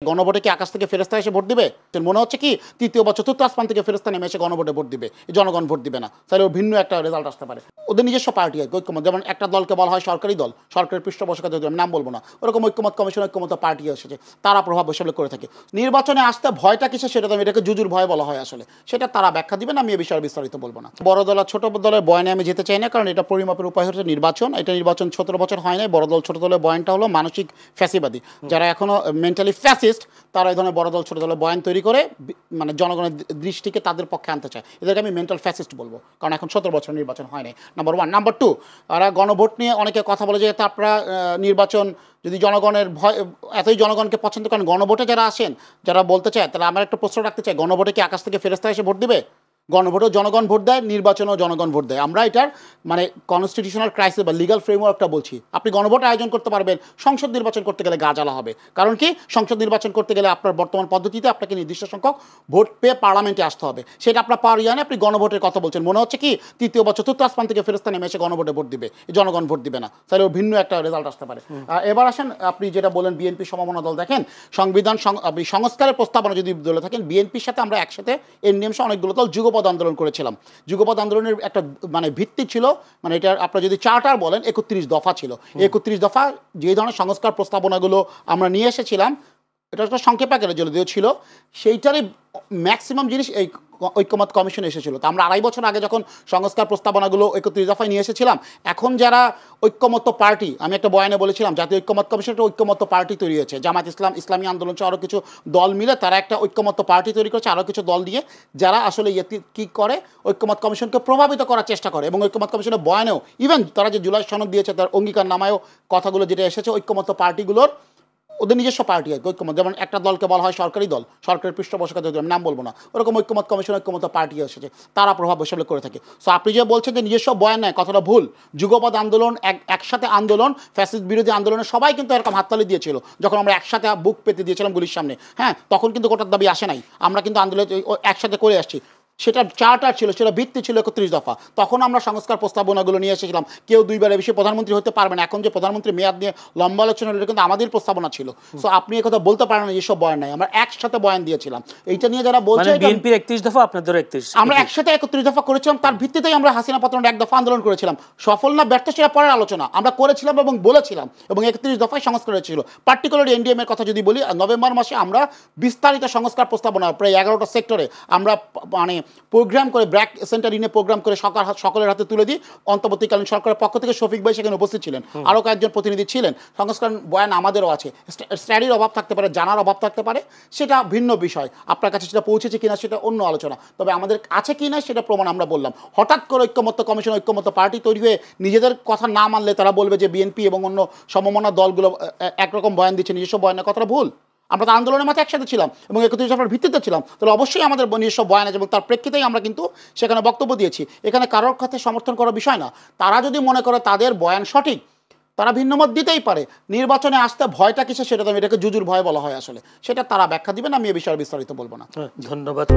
গণভোটে কি আকাশ থেকে ফেরেস্তা এসে ভোট দিবে? মনে হচ্ছে কি তৃতীয় বা চতুর্থ আসমান থেকে ফেরেস্তা নেমে এসে গণভোটে ভোট দিবে, জনগণ ভোট দিবে না, তাহলে ওর ভিন্ন একটা রেজাল্ট আসতে পারে। ওদের নিজস্ব পার্টি হয় ঐক্যমত, যেমন একটা দলকে বলা হয় সরকারি দল, সরকারের পৃষ্ঠপোষকতা যদি আমি নাম বলবো না, ওরকম ঐক্যমত কমিশন ঐক্যমত পার্টি এসেছে, তারা প্রভাব বসালে করে থাকে। নির্বাচনে আসতে ভয়টা কিসে সেটা তো এটাকে জুজুর ভয় বলা হয় আসলে, সেটা তারা ব্যাখ্যা দিবেন, আমি এ বিষয়ে বিস্তারিত বলবো না। বড় দল আর ছোট দলের বয়ানে আমি যেতে চাই না, কারণ এটা পরিমাপের উপায় হচ্ছে নির্বাচন। এটা নির্বাচন 17 বছর হয় নাই। বড় দল ছোট দলের বয়ানটা হলো মানসিক ফ্যাসিবাদী, যারা এখনো মেন্টালি ফ্যাসিস্ট, তারা এই ধরনের বড় দল ছোট দলের বয়ান তৈরি করে মানে জনগণের দৃষ্টিকে তাদের পক্ষে আনতে চায়। এদেরকে আমি মেন্টাল ফ্যাসিস্ট বলবো, কারণ এখন 17 বছর নির্বাচন হয় নাই, নাম্বার 1। নাম্বার 2, ওরা গণভোট নিয়ে অনেকে কথা বলে যে আপনারা নির্বাচন যদি জনগণের ভয়, এতই জনগণকে পছন্দ করেন, গণভোটে যারা আসেন, যারা বলতে চায়, তাহলে আমার একটা প্রশ্ন রাখতে চাই, গণভোটে কি আকাশ থেকে ফেরেস্তা এসে ভোট দিবে? গণভোটেও জনগণ ভোট দেয়, নির্বাচনেও জনগণ ভোট দেয়। আমরা এটার মানে কনস্টিটিউশনাল ক্রাইসিস বা লিগাল ফ্রেমওয়ার্কটা বলছি। আপনি গণভোট আয়োজন করতে পারবেন, সংসদ নির্বাচন করতে গেলে গা জ্বালা হবে। কারণ কি, সংসদ নির্বাচন করতে গেলে আপনার বর্তমান পদ্ধতিতে আপনাকে নির্দিষ্ট সংখ্যক ভোট পেয়ে পার্লামেন্টে আসতে হবে, সেটা আপনার পাওয়ার জানে। আপনি গণভোটের কথা বলছেন, মনে হচ্ছে কি তৃতীয় বা চতুর্থ আসমান থেকে ফেরেস্তা নেমে এসে গণভোটে ভোট দিবে, জনগণ ভোট দিবে না, তাহলে ওর ভিন্ন একটা রেজাল্ট আসতে পারে। এবার আসেন, আপনি যেটা বলেন বিএনপি সমমনা দল, দেখেন সংবিধান আপনি সংস্কারের প্রস্তাবনা যদি দলে থাকেন, বিএনপির সাথে আমরা একসাথে এনডিএম অনেকগুলো দল যুগপৎ আন্দোলন করেছিলাম। যুগপৎ আন্দোলনের একটা মানে ভিত্তি ছিল, মানে এটা আপনারা যদি চার্টার বলেন 31 দফা ছিল। 31 দফা যে ধরনের সংস্কার প্রস্তাবনাগুলো আমরা নিয়ে এসেছিলাম, এটা একটা সংক্ষেপ আকারে যদিও ছিল, সেইটারই ম্যাক্সিমাম জিনিস এই ঐক্যমত কমিশন এসেছিল। তো আমরা 2.5 বছর আগে যখন সংস্কার প্রস্তাবনাগুলো 31 দফায় নিয়ে এসেছিলাম, এখন যারা ঐক্যমত্য পার্টি, আমি একটা বয়ানে বলেছিলাম জাতীয় ঐক্যমত কমিশন একটা ঐক্যমত্য পার্টি তৈরি হয়েছে, জামাত ইসলাম, ইসলামী আন্দোলন সহ আরও কিছু দল মিলে তারা একটা ঐক্যমত্য পার্টি তৈরি করেছে, আরও কিছু দল দিয়ে, যারা আসলে কী করে ঐক্যমত কমিশনকে প্রভাবিত করার চেষ্টা করে। এবং ঐক্যমত কমিশনের বয়ানেও ইভেন তারা যে জুলাই সনদ দিয়েছে, তার অঙ্গীকার নামায়ও কথাগুলো যেটা এসেছে ঐক্যমত্য পার্টিগুলোর ওদের নিজস্ব পার্টি হয় ঐক্যমত, যেমন একটা দলকে বলা হয় সরকারি দল, সরকারের পৃষ্ঠপোষকতা যদি আমি নাম বলবো না, ওরকম ঐক্যমত কমিশন ঐক্যমত পার্টি এসেছে, তারা প্রভাব বসালে করে থাকে। সো আপনি যে বলছেন যে নিজস্ব বয়ান নেয়, কথাটা ভুল। যুগপৎ আন্দোলন একসাথে আন্দোলন, ফ্যাসিস্ট বিরোধী আন্দোলনে সবাই কিন্তু এরকম হাততালি দিয়েছিল, যখন আমরা একসাথে বুক পেতে দিয়েছিলাম গুলির সামনে। হ্যাঁ, তখন কিন্তু গোটার দাবি আসে নাই, আমরা কিন্তু আন্দোলন একসাথে করে আসছি। সেটা চার্টার ছিল, সেটা ভিত্তি ছিল 31 দফা। তখন আমরা সংস্কার প্রস্তাবনাগুলো নিয়ে এসেছিলাম। কেউ 2 বারে বেশি প্রধানমন্ত্রী হতে পারবে না, এখন যে প্রধানমন্ত্রী মেয়াদ নিয়ে লম্বা আলোচনা, এটা কিন্তু আমাদের প্রস্তাবনা ছিল। সো আপনি কথা বলতে পারেন না যেসব বয়ান নাই, আমরা একসাথে বয়ান দিয়েছিলাম। এইটা নিয়ে যারা বলছে বিএনপির 31 দফা, আপনাদের 31, আমরা একসাথে 31 দফা করেছিলাম, তার ভিত্তিতেই আমরা হাসিনা পতনের 1 দফা আন্দোলন করেছিলাম। সফল না ব্যর্থ সেটা পরের আলোচনা, আমরা করেছিলাম এবং বলেছিলাম, এবং 31 দফায় সংস্কার হয়েছিল। পার্টিকুলারলি এনডিএম এর কথা যদি বলি, নভেম্বর মাসে আমরা বিস্তারিত সংস্কার প্রস্তাবনা প্রায় 11টা সেক্টরে আমরা মানে প্রোগ্রাম করে, ব্র্যাক সেন্টার ইনে প্রোগ্রাম করে সকলের হাতে তুলে দিই। অন্তর্বর্তীকালীন সরকারের পক্ষ থেকে শফিক ভাই সেখানে উপস্থিত ছিলেন, আরও কয়েকজন প্রতিনিধি ছিলেন। সংস্কার বয়ান আমাদেরও আছে। স্টাডির অভাব থাকতে পারে, জানার অভাব থাকতে পারে, সেটা ভিন্ন বিষয়। আপনার কাছে সেটা পৌঁছেছে কিনা সেটা অন্য আলোচনা, তবে আমাদের আছে কিনা সেটা প্রমাণ আমরা বললাম। হঠাৎ করে ঐক্যমত্য কমিশন ঐক্যমত্য পার্টি তৈরি হয়ে নিজেদের কথা না মানলে তারা বলবে যে বিএনপি এবং অন্য সমমনা দলগুলো একরকম বয়ান দিচ্ছে, নিজস্ব বয়ানের কথাটা ভুল। আমরা তো আন্দোলনের মাঝে একসাথে ছিলাম এবং 31 দফার ভিত্তিতে ছিলাম, তাহলে অবশ্যই আমাদের নিজস্ব বয়ান আছে এবং তার প্রেক্ষিতেই আমরা কিন্তু সেখানে বক্তব্য দিয়েছি। এখানে কারোর কাছে সমর্থন করার বিষয় না। তারা যদি মনে করে তাদের বয়ান সঠিক, তারা ভিন্ন মত দিতেই পারে। নির্বাচনে আসতে ভয়টা কিসে সেটা তো এটাকে জুজুর ভয় বলা হয় আসলে, সেটা তারা ব্যাখ্যা দিবেন, আমি এ বিষয়ে বিস্তারিত বলবো না। ধন্যবাদ।